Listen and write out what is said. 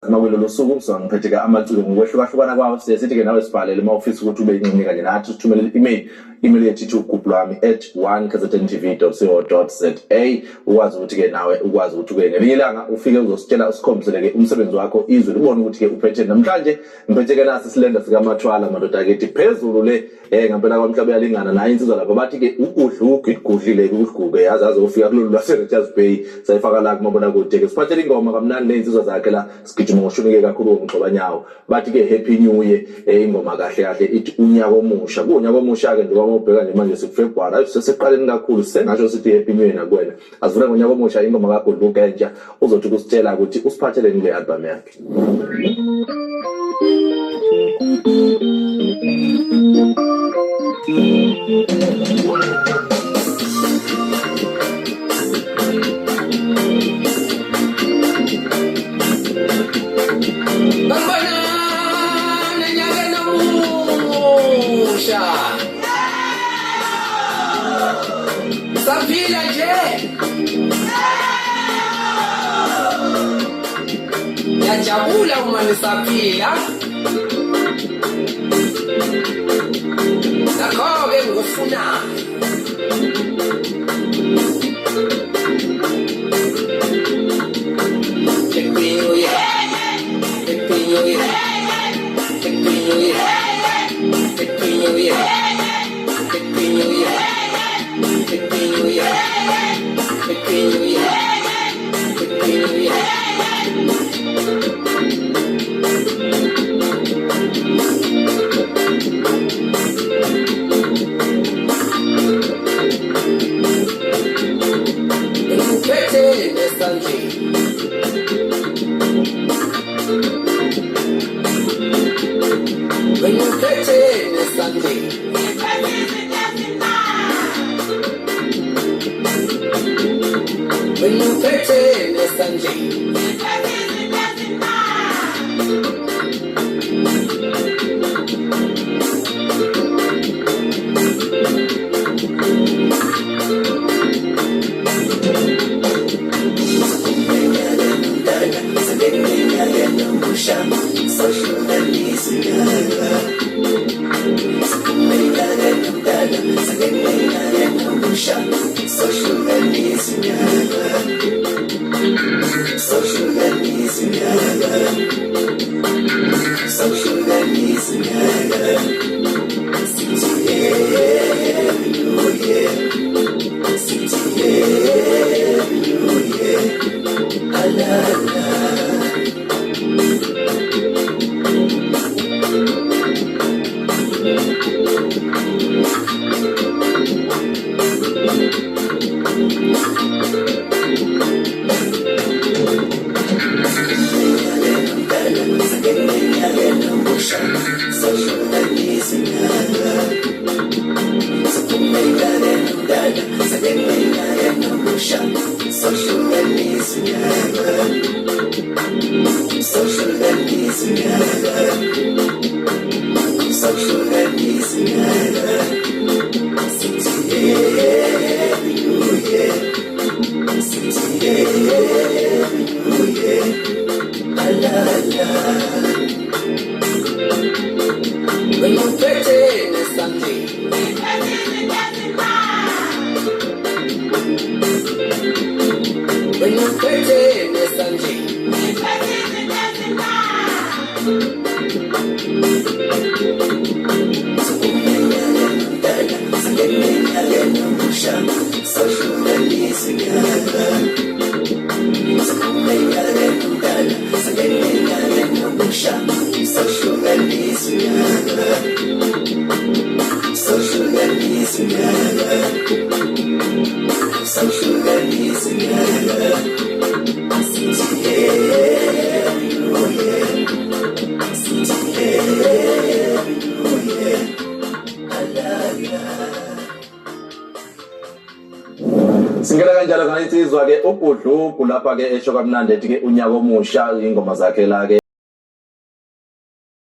Makulelo suku ngiphethe ke amaculo ngokwehlukahlukana kwawo sithi ke nawe sibhalele uma ufisa ukuthi ube yini kanye nathi sithumele email yethu ugroup lwami @1kzntv.co.za ukwazi ukuthi ke nawe ukwazi ukuthi ube ngelinye ilanga ufike uzositshela usikhombisele ke umsebenzi wakho izwe libone ukuthi ke uphethe namhlanje ngiphethe ke nasi silenda sika Mathwala madoda ke phezulu le ngempela kwamhlaba yalingana naye insizwa lapha bathi ke ukudla igudlile ukuhliguke yazazi ufika kulolu lwaseRichards Bay sayifaka la kumabona kude ke siphathele ingoma kamnandi nezinsizwa zakhe la sigijima ngoshunike kakhulu ngixobanyawo bathi ke happy new year ingoma kahle kahle ithi unyaka omusha kunyaka omusha ke njengoba ubheka nje manje sikuFebruary ayiseseqaleni kakhulu sengasho sithi happy new year nakwena asivule ngonyaka omusha ingoma kakho lukenja uzothi kusitshela ukuthi usiphathele ngile album yakhe. Saphila nje yajabula uma nisaphila nakho-ke ngifuna Singela kanjalo kana insizwa ke ukudlugu lapha ke esho kamnandi ethi ke unyaka omusha ingoma zakhe la ke